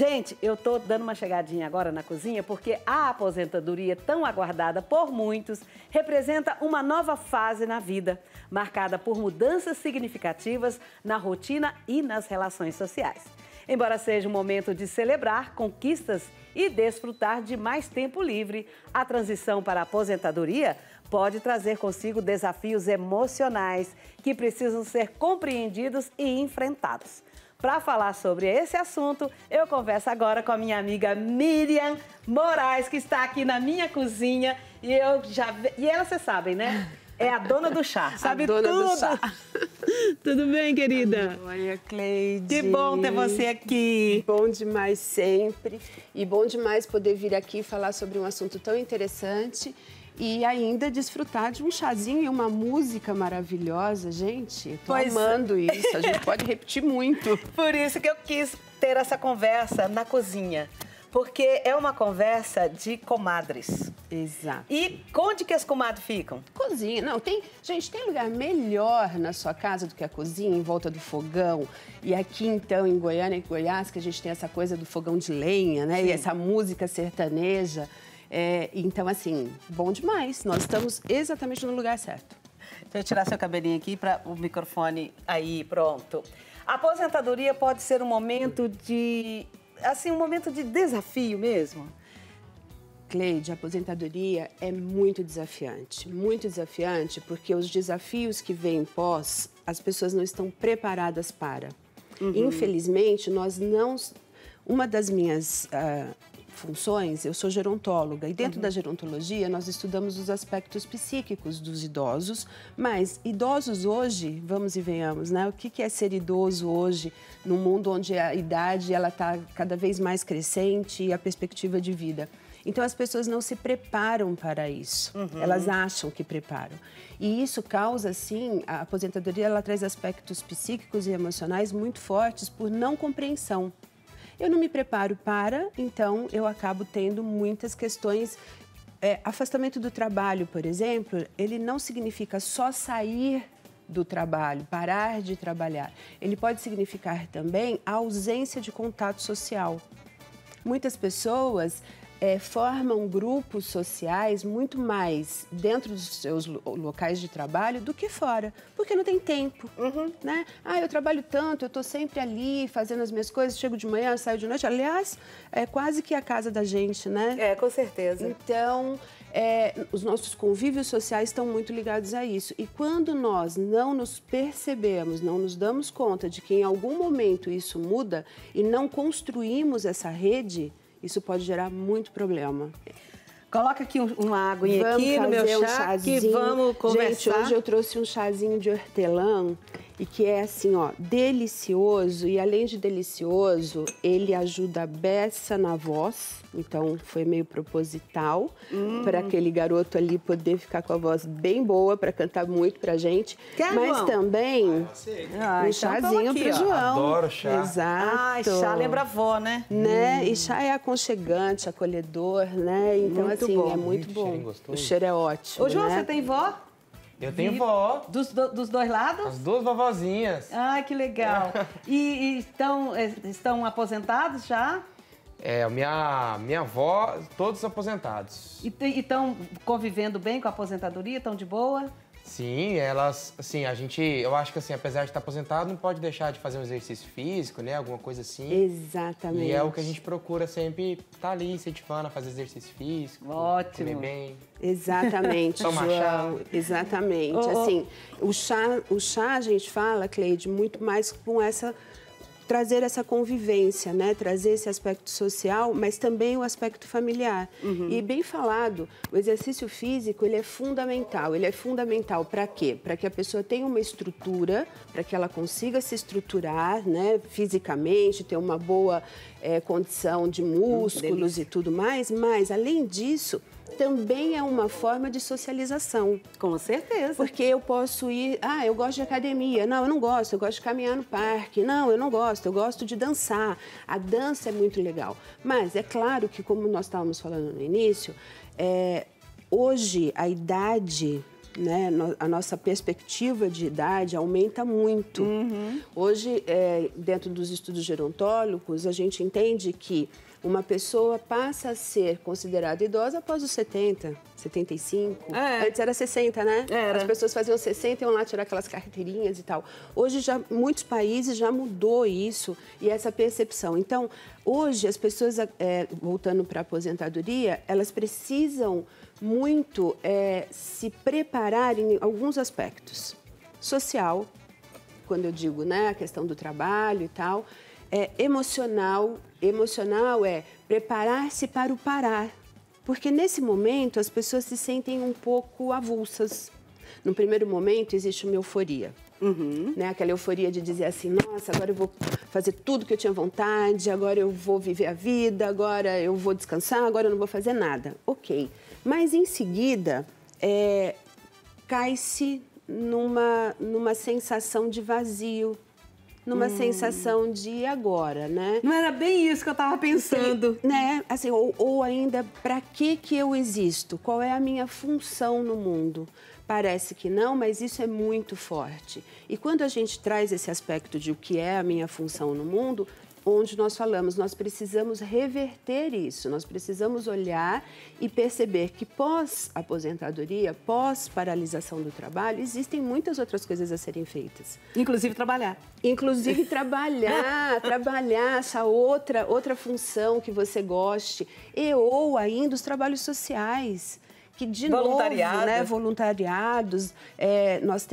Gente, eu tô dando uma chegadinha agora na cozinha porque a aposentadoria, tão aguardada por muitos, representa uma nova fase na vida, marcada por mudanças significativas na rotina e nas relações sociais. Embora seja um momento de celebrar conquistas e desfrutar de mais tempo livre, a transição para a aposentadoria pode trazer consigo desafios emocionais que precisam ser compreendidos e enfrentados. Para falar sobre esse assunto, eu converso agora com a minha amiga Miriam Moraes, que está aqui na minha cozinha. E ela, vocês sabem, né? É a dona do chá, sabe tudo. Do chá. Tudo bem, querida? Olha, Cleide. Que bom ter você aqui. Bom demais sempre. E bom demais poder vir aqui falar sobre um assunto tão interessante e ainda desfrutar de um chazinho e uma música maravilhosa. Gente, tô amando isso. A gente pode repetir muito. Por isso que eu quis ter essa conversa na cozinha. Porque é uma conversa de comadres. Exato. E onde que as comadres ficam? Cozinha. Não, gente, tem lugar melhor na sua casa do que a cozinha, em volta do fogão. E aqui, então, em Goiânia e Goiás, que a gente tem essa coisa do fogão de lenha, né? Sim. E essa música sertaneja. Então, assim, bom demais. Nós estamos exatamente no lugar certo. Deixa eu tirar seu cabelinho aqui para o microfone aí, pronto. A aposentadoria pode ser um momento de... assim, um momento de desafio mesmo? Cleide, a aposentadoria é muito desafiante porque os desafios que vêm pós, as pessoas não estão preparadas para. Infelizmente, nós não... Uma das minhas funções, eu sou gerontóloga e dentro da gerontologia nós estudamos os aspectos psíquicos dos idosos, mas idosos hoje, vamos e venhamos, né? O que é ser idoso hoje num mundo onde a idade ela está cada vez mais crescente e a perspectiva de vida? Então as pessoas não se preparam para isso, elas acham que preparam. E isso causa, sim, a aposentadoria ela traz aspectos psíquicos e emocionais muito fortes por não compreensão. Eu não me preparo para, então eu acabo tendo muitas questões. Afastamento do trabalho, por exemplo, ele não significa só sair do trabalho, parar de trabalhar. Ele pode significar também a ausência de contato social. Muitas pessoas formam grupos sociais muito mais dentro dos seus locais de trabalho do que fora, porque não tem tempo, né? Eu trabalho tanto, eu estou sempre ali fazendo as minhas coisas, chego de manhã, saio de noite. Aliás, é quase que a casa da gente, né? Com certeza. Então, os nossos convívios sociais estão muito ligados a isso. E quando nós não nos percebemos, não nos damos conta de que em algum momento isso muda e não construímos essa rede, isso pode gerar muito problema. Coloca aqui uma aguinha aqui no meu chá, que vamos conversar. Gente, hoje eu trouxe um chazinho de hortelã e que é assim, ó, delicioso. E além de delicioso, ele ajuda a beça na voz. Então, foi meio proposital para aquele garoto ali poder ficar com a voz bem boa para cantar muito pra gente. Mas também um chazinho pro João. Adoro chá. Exato. Chá lembra a avó, né? E chá é aconchegante, acolhedor, né? Então, muito assim, bom. É muito bom. O cheiro é ótimo. Ô, João, né? Você tem vó? Eu tenho vó. Dos dois lados? As duas vovozinhas. Ai, que legal. E estão aposentados já? Minha avó, todos aposentados. E estão convivendo bem com a aposentadoria? Estão de boa? Sim, elas, assim, eu acho que assim, apesar de estar aposentado, não pode deixar de fazer um exercício físico, né, alguma coisa assim. Exatamente. E é o que a gente procura sempre estar ali incentivando a fazer exercício físico. Ótimo. Comer bem. Exatamente, Tomar João. chá. Exatamente. Assim, o chá a gente fala, Cleide, muito mais com trazer essa convivência, né? Trazer esse aspecto social, mas também o aspecto familiar. E bem falado, o exercício físico, ele é fundamental. Ele é fundamental para quê? Para que a pessoa tenha uma estrutura, para que ela consiga se estruturar, né? Fisicamente, ter uma boa condição de músculos e tudo mais. Mas, além disso, também é uma forma de socialização. Com certeza. Porque eu posso ir... eu gosto de academia. Não, eu não gosto. Eu gosto de caminhar no parque. Não, eu não gosto. Eu gosto de dançar. A dança é muito legal. Mas é claro que, como nós estávamos falando no início, hoje a idade né? A nossa perspectiva de idade aumenta muito. Hoje, dentro dos estudos gerontólogos, a gente entende que uma pessoa passa a ser considerada idosa após os 70, 75. Antes era 60, né? As pessoas faziam 60 e iam lá tirar aquelas carteirinhas e tal. Hoje, muitos países já mudou isso e essa percepção. Então, hoje, as pessoas, voltando para a aposentadoria, elas precisam muito se preparar em alguns aspectos. Social, quando eu digo, né, a questão do trabalho e tal. Emocional é preparar-se para o parar. Porque nesse momento as pessoas se sentem um pouco avulsas. No primeiro momento existe uma euforia. Né? Aquela euforia de dizer assim, nossa, agora eu vou fazer tudo que eu tinha vontade, agora eu vou viver a vida, agora eu vou descansar, agora eu não vou fazer nada. Ok. Mas em seguida, cai-se numa sensação de vazio, numa sensação de agora, né? Não era bem isso que eu estava pensando. Né? Assim, ou ainda, para que eu existo? Qual é a minha função no mundo? Parece que não, mas isso é muito forte. E quando a gente traz esse aspecto de o que é a minha função no mundo, onde nós falamos, nós precisamos reverter isso, nós precisamos olhar e perceber que pós-aposentadoria, pós-paralisação do trabalho, existem muitas outras coisas a serem feitas. Inclusive trabalhar. Inclusive trabalhar essa outra função que você goste, ou ainda os trabalhos sociais. Que, de novo, né, voluntariados, nós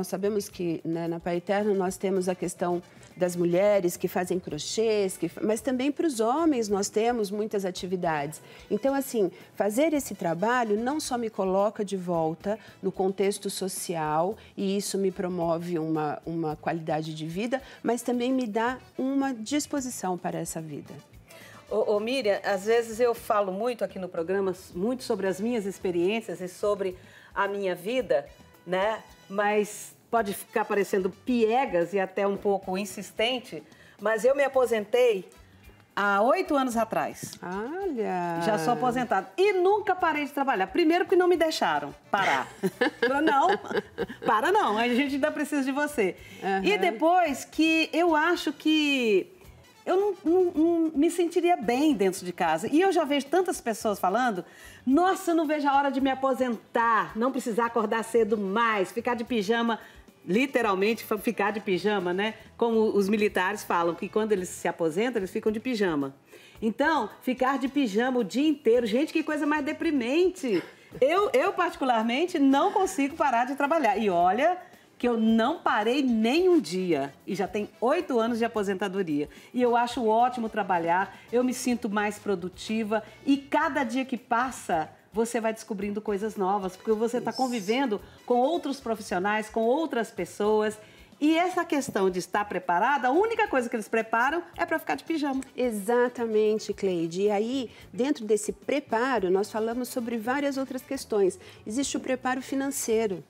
sabemos que, né, na Pai Eterno nós temos a questão das mulheres que fazem crochês, mas também para os homens nós temos muitas atividades. Então, assim, fazer esse trabalho não só me coloca de volta no contexto social e isso me promove uma qualidade de vida, mas também me dá uma disposição para essa vida. Miriam, às vezes eu falo muito aqui no programa, muito sobre as minhas experiências e sobre a minha vida, né? Mas pode ficar parecendo piegas e até um pouco insistente, mas eu me aposentei há 8 anos atrás. Olha! Já sou aposentada. E nunca parei de trabalhar. Primeiro porque não me deixaram parar. Não, a gente ainda precisa de você. E depois que eu acho que eu não me sentiria bem dentro de casa. E eu já vejo tantas pessoas falando, nossa, eu não vejo a hora de me aposentar, não precisar acordar cedo mais, ficar de pijama, literalmente ficar de pijama, né? Como os militares falam, que quando eles se aposentam, eles ficam de pijama. Então, ficar de pijama o dia inteiro, gente, que coisa mais deprimente. Eu particularmente, não consigo parar de trabalhar. E olha que eu não parei nem um dia e já tem 8 anos de aposentadoria. E eu acho ótimo trabalhar, eu me sinto mais produtiva e cada dia que passa, você vai descobrindo coisas novas, porque você está convivendo com outros profissionais, com outras pessoas. E essa questão de estar preparada, a única coisa que eles preparam é para ficar de pijama. Exatamente, Cleide. E aí, dentro desse preparo, nós falamos sobre várias outras questões. Existe o preparo financeiro.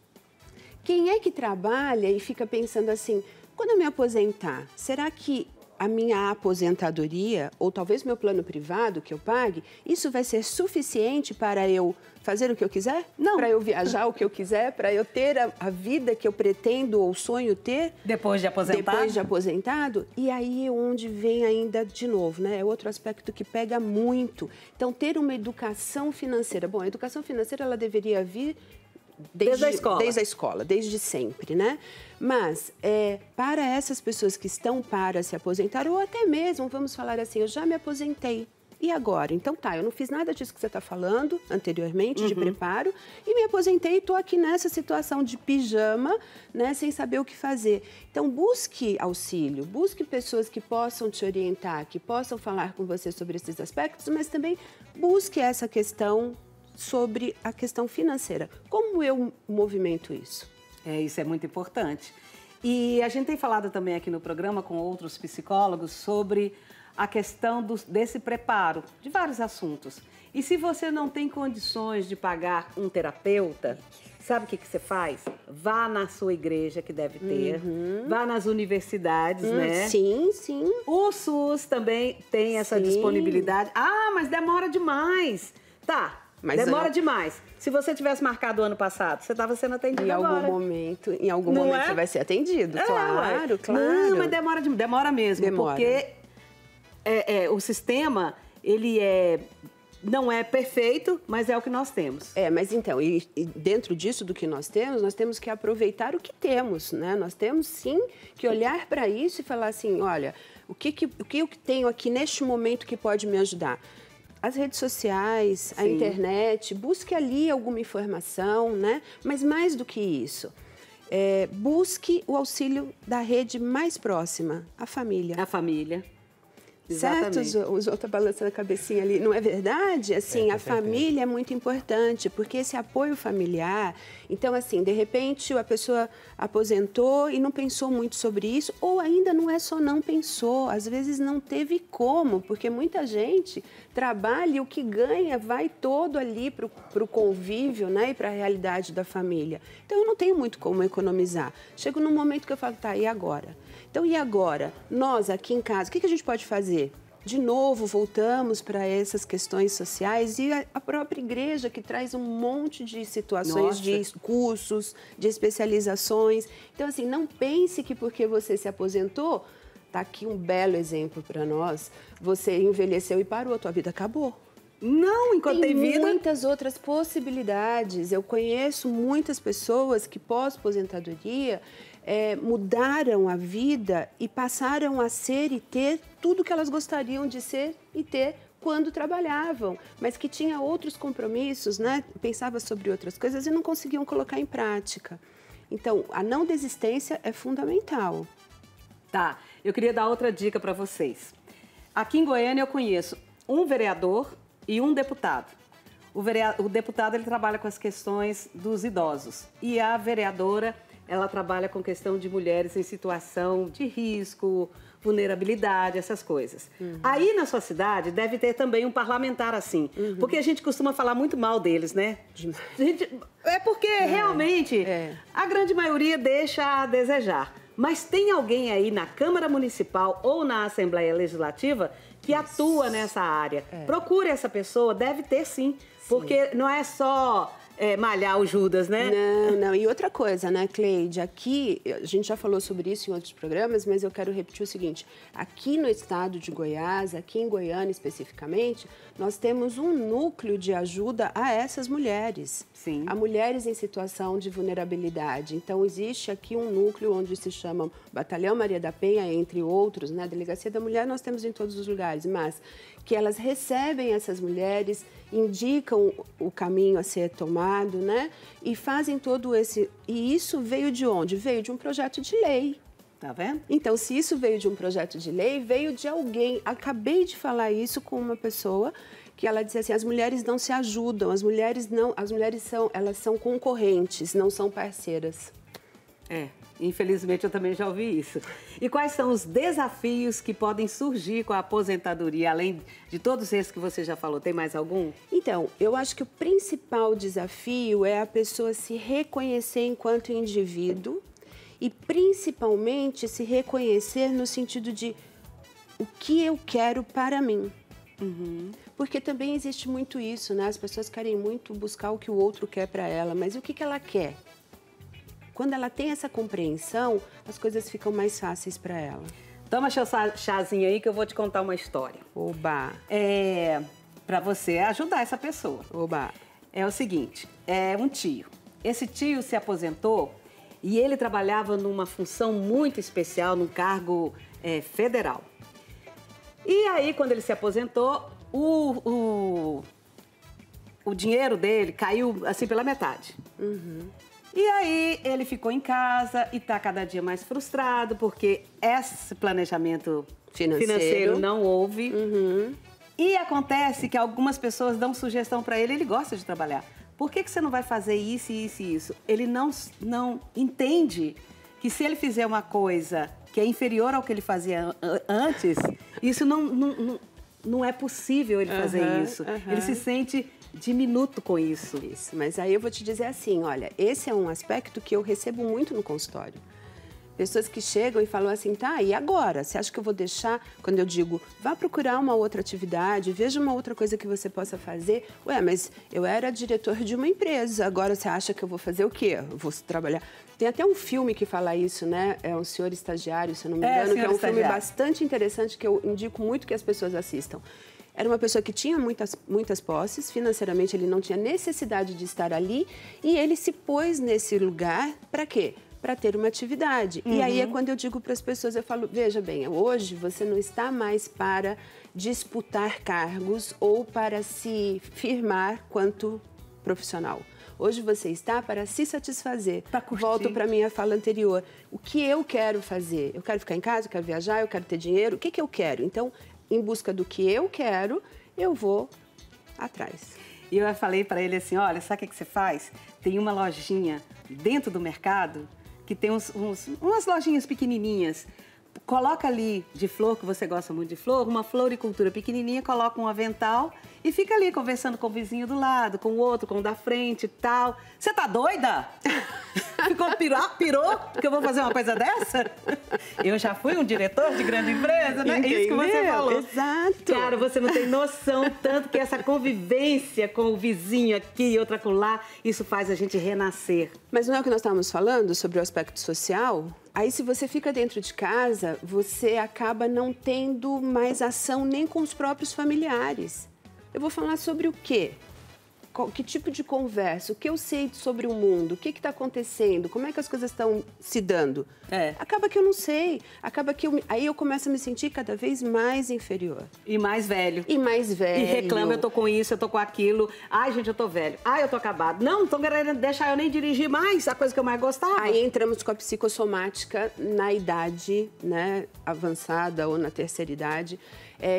Quem é que trabalha e fica pensando assim, quando eu me aposentar, será que a minha aposentadoria, ou talvez meu plano privado que eu pague, isso vai ser suficiente para eu fazer o que eu quiser? Não. Para eu viajar o que eu quiser? Para eu ter a vida que eu pretendo ou sonho ter? Depois de aposentado? Depois de aposentado. E aí é onde vem ainda de novo, né? É outro aspecto que pega muito. Então, ter uma educação financeira. Bom, a educação financeira, ela deveria vir desde a escola. Desde a escola, desde sempre, né? Mas, para essas pessoas que estão para se aposentar, ou até mesmo, vamos falar assim, eu já me aposentei, e agora? Então tá, eu não fiz nada disso que você está falando anteriormente, de preparo, e me aposentei e estou aqui nessa situação de pijama, né, sem saber o que fazer. Então, busque auxílio, busque pessoas que possam te orientar, que possam falar com você sobre esses aspectos, mas também busque essa questão sobre a questão financeira. Como eu movimento isso? Isso é muito importante. E a gente tem falado também aqui no programa com outros psicólogos sobre a questão desse preparo de vários assuntos. E se você não tem condições de pagar um terapeuta, sabe o que você faz? Vá na sua igreja, que deve ter, vá nas universidades, né? Sim, sim. O SUS também tem essa disponibilidade. Ah, mas demora demais. Tá, Mas demora demais. Se você tivesse marcado o ano passado, você estava sendo atendido agora. Em algum momento você vai ser atendido. Claro, claro. Não, mas demora mesmo. Demora. Porque o sistema, ele não é perfeito, mas é o que nós temos. Mas então, e dentro disso do que nós temos que aproveitar o que temos, né? Nós temos, sim, que olhar para isso e falar assim, olha, o que eu tenho aqui neste momento que pode me ajudar? As redes sociais, a internet, busque ali alguma informação, né? Mas mais do que isso, busque o auxílio da rede mais próxima, a família. A família. Certo? Os outros estão balançando a cabecinha ali. Não é verdade? Assim, a família é muito importante, porque esse apoio familiar... Então, assim, de repente, a pessoa aposentou e não pensou muito sobre isso, ou ainda não é só não pensou, às vezes não teve como, porque muita gente trabalha e o que ganha vai todo ali para o convívio, né, e para a realidade da família. Então, eu não tenho muito como economizar. Chego num momento que eu falo, tá, e agora? Então, e agora? Nós, aqui em casa, o que a gente pode fazer? De novo, voltamos para essas questões sociais e a própria igreja que traz um monte de situações, de cursos, de especializações. Então, assim, não pense que porque você se aposentou, está aqui um belo exemplo para nós, você envelheceu e parou, a tua vida acabou. Não, enquanto tem vida... Tem muitas outras possibilidades. Eu conheço muitas pessoas que pós-aposentadoria mudaram a vida e passaram a ser e ter tudo que elas gostariam de ser e ter quando trabalhavam, mas que tinha outros compromissos, né? Pensava sobre outras coisas e não conseguiam colocar em prática. Então, a não desistência é fundamental. Tá, eu queria dar outra dica para vocês. Aqui em Goiânia eu conheço um vereador e um deputado. O deputado, ele trabalha com as questões dos idosos e a vereadora, ela trabalha com questão de mulheres em situação de risco, vulnerabilidade, essas coisas. Aí na sua cidade deve ter também um parlamentar assim, porque a gente costuma falar muito mal deles, né? Porque realmente a grande maioria deixa a desejar. Mas tem alguém aí na Câmara Municipal ou na Assembleia Legislativa que atua nessa área. Procure essa pessoa, deve ter sim, porque não é só... malhar o Judas, né? Não. E outra coisa, né, Cleide? Aqui, a gente já falou sobre isso em outros programas, mas eu quero repetir o seguinte. Aqui no estado de Goiás, aqui em Goiânia especificamente, nós temos um núcleo de ajuda a essas mulheres. Sim. A mulheres em situação de vulnerabilidade. Então, existe aqui um núcleo onde se chama Batalhão Maria da Penha, entre outros, né? A Delegacia da Mulher nós temos em todos os lugares, mas que elas recebem essas mulheres, indicam o caminho a ser tomado, né? E fazem todo esse... E isso veio de onde? Veio de um projeto de lei. Tá vendo? Então, se isso veio de um projeto de lei, veio de alguém. Acabei de falar isso com uma pessoa que ela disse assim, as mulheres não se ajudam, as mulheres elas são concorrentes, não são parceiras. Infelizmente eu também já ouvi isso. E quais são os desafios que podem surgir com a aposentadoria, além de todos esses que você já falou? Tem mais algum? Então, eu acho que o principal desafio é a pessoa se reconhecer enquanto indivíduo e principalmente se reconhecer no sentido de o que eu quero para mim. Porque também existe muito isso, né? As pessoas querem muito buscar o que o outro quer para ela, mas o que ela quer? Quando ela tem essa compreensão, as coisas ficam mais fáceis para ela. Toma seu chazinho aí que eu vou te contar uma história. Oba! Para você ajudar essa pessoa. Oba! É o seguinte, é um tio. Esse tio se aposentou e ele trabalhava numa função muito especial, num cargo federal. E aí, quando ele se aposentou, o dinheiro dele caiu assim pela metade. E aí ele ficou em casa e está cada dia mais frustrado porque esse planejamento financeiro não houve. E acontece que algumas pessoas dão sugestão para ele, ele gosta de trabalhar. Por que você não vai fazer isso, isso e isso? Ele não entende que se ele fizer uma coisa que é inferior ao que ele fazia antes, isso não é possível ele fazer isso. Ele se sente diminuto com isso. Mas aí eu vou te dizer assim, olha, esse é um aspecto que eu recebo muito no consultório. Pessoas que chegam e falam assim, tá, e agora? Você acha que eu vou deixar? Quando eu digo, vá procurar uma outra atividade, veja uma outra coisa que você possa fazer. Ué, mas eu era diretor de uma empresa, agora você acha que eu vou fazer o quê? Eu vou trabalhar... Tem até um filme que fala isso, né? É um Senhor Estagiário, se eu não me engano, que é um filme bastante interessante que eu indico muito que as pessoas assistam. Era uma pessoa que tinha muitas posses, financeiramente ele não tinha necessidade de estar ali e ele se pôs nesse lugar para quê? Para ter uma atividade. E aí é quando eu digo para as pessoas, eu falo, veja bem, hoje você não está mais para disputar cargos ou para se firmar quanto profissional. Hoje você está para se satisfazer. Volto para a minha fala anterior. O que eu quero fazer? Eu quero ficar em casa, eu quero viajar, eu quero ter dinheiro. O que eu quero? Então, em busca do que eu quero, eu vou atrás. E eu falei para ele assim, olha, sabe o que você faz? Tem uma lojinha dentro do mercado que tem umas lojinhas pequenininhas. Coloca ali de flor, que você gosta muito de flor, uma floricultura pequenininha, coloca um avental e fica ali conversando com o vizinho do lado, com o outro, com o da frente e tal. Você tá doida? Pirou que eu vou fazer uma coisa dessa? Eu já fui um diretor de grande empresa, né? Entendeu? Isso que você falou. Exato. Cara, você não tem noção tanto que essa convivência com o vizinho aqui e outra com lá, isso faz a gente renascer. Mas não é o que nós estávamos falando sobre o aspecto social? Aí, se você fica dentro de casa, você acaba não tendo mais ação nem com os próprios familiares. Eu vou falar sobre o quê? Que tipo de conversa? O que eu sei sobre o mundo? O que está acontecendo? Como é que as coisas estão se dando? Acaba que eu não sei. Acaba que aí eu começo a me sentir cada vez mais inferior. E mais velho. E mais velho. E reclama, eu tô com isso, eu tô com aquilo. Ai, gente, eu tô velho. Ai, eu tô acabado. Não tô querendo deixar eu nem dirigir mais a coisa que eu mais gostava. Aí entramos com a psicossomática na idade, né, avançada ou na terceira idade.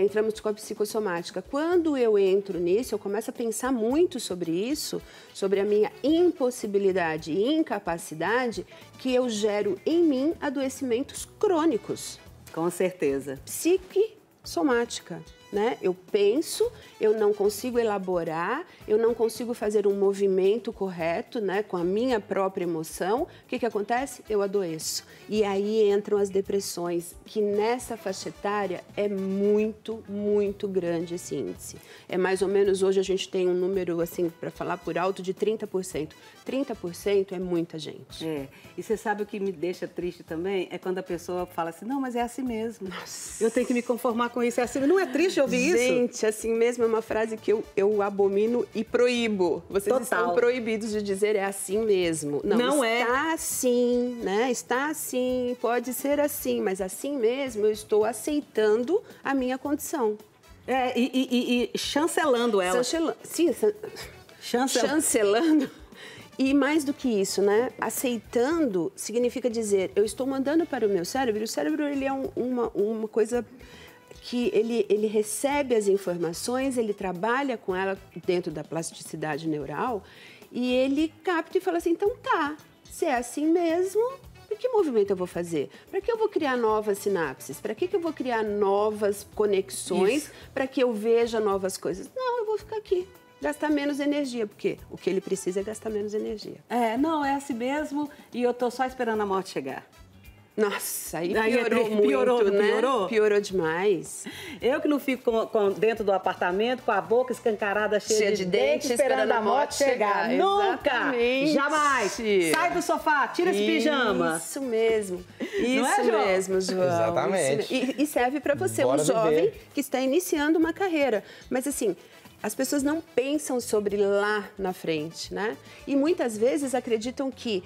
Entramos com a psicossomática. Quando eu entro nisso, eu começo a pensar muito sobre isso, sobre a minha impossibilidade e incapacidade, que eu gero em mim adoecimentos crônicos. Com certeza. Psiquissomática, né? Eu penso, eu não consigo elaborar, eu não consigo fazer um movimento correto, né, com a minha própria emoção. O que acontece? Eu adoeço. E aí entram as depressões, que nessa faixa etária é muito, muito grande esse índice. É mais ou menos, hoje a gente tem um número, assim, para falar por alto, de 30%. 30% é muita gente. E você sabe o que me deixa triste também? É quando a pessoa fala assim, não, mas é assim mesmo. Nossa. Eu tenho que me conformar com isso, é assim. Não é triste ouvir isso? Gente, assim mesmo é uma frase que eu abomino e proíbo. Vocês estão proibidos de dizer é assim mesmo. Não está assim, né? Está assim, pode ser assim, mas assim mesmo eu estou aceitando a minha condição. E chancelando ela. Chancelando. E mais do que isso, né? Aceitando significa dizer, eu estou mandando para o meu cérebro. O cérebro, ele é uma coisa que ele recebe as informações, ele trabalha com ela dentro da plasticidade neural e ele capta e fala assim, então tá, se é assim mesmo, que movimento eu vou fazer? Para que eu vou criar novas sinapses? Para que eu vou criar novas conexões? Para que eu veja novas coisas? Não, eu vou ficar aqui. Gastar menos energia, porque o que ele precisa é gastar menos energia. Não, é assim mesmo e eu tô só esperando a morte chegar. Nossa, aí piorou muito, né? Piorou demais. Eu que não fico dentro do apartamento com a boca escancarada, cheia de dente, esperando a morte chegar. Nunca! Exatamente. Jamais! Sai do sofá, tira esse pijama. Isso mesmo. Isso João? mesmo, João. Exatamente. E serve para você, Bora um jovem viver. que está iniciando uma carreira. Mas assim, as pessoas não pensam sobre lá na frente, né? E muitas vezes acreditam que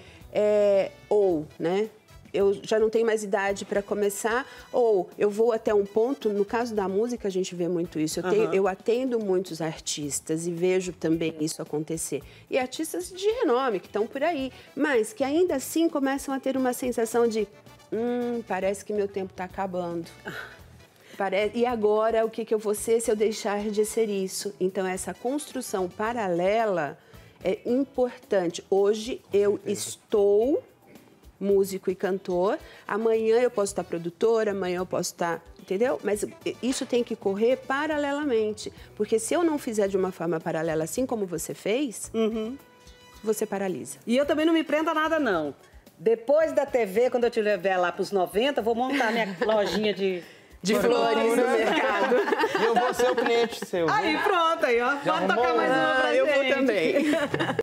né? Eu já não tenho mais idade para começar, ou eu vou até um ponto, no caso da música a gente vê muito isso, eu atendo muitos artistas e vejo também isso acontecer. E artistas de renome que estão por aí, mas que ainda assim começam a ter uma sensação de, parece que meu tempo está acabando. E agora o que eu vou ser se eu deixar de ser isso? Então essa construção paralela é importante. Hoje eu estou músico e cantor, amanhã eu posso estar produtora, amanhã eu posso estar, entendeu? Mas isso tem que correr paralelamente, porque se eu não fizer de uma forma paralela, assim como você fez, você paralisa. E eu também não me prendo a nada, não. Depois da TV, quando eu te levar lá pros 90, eu vou montar minha lojinha de flores no mercado. E eu vou ser o cliente seu. Aí, pronto, aí, ó. Pode tocar mais uma pra gente. Eu vou também.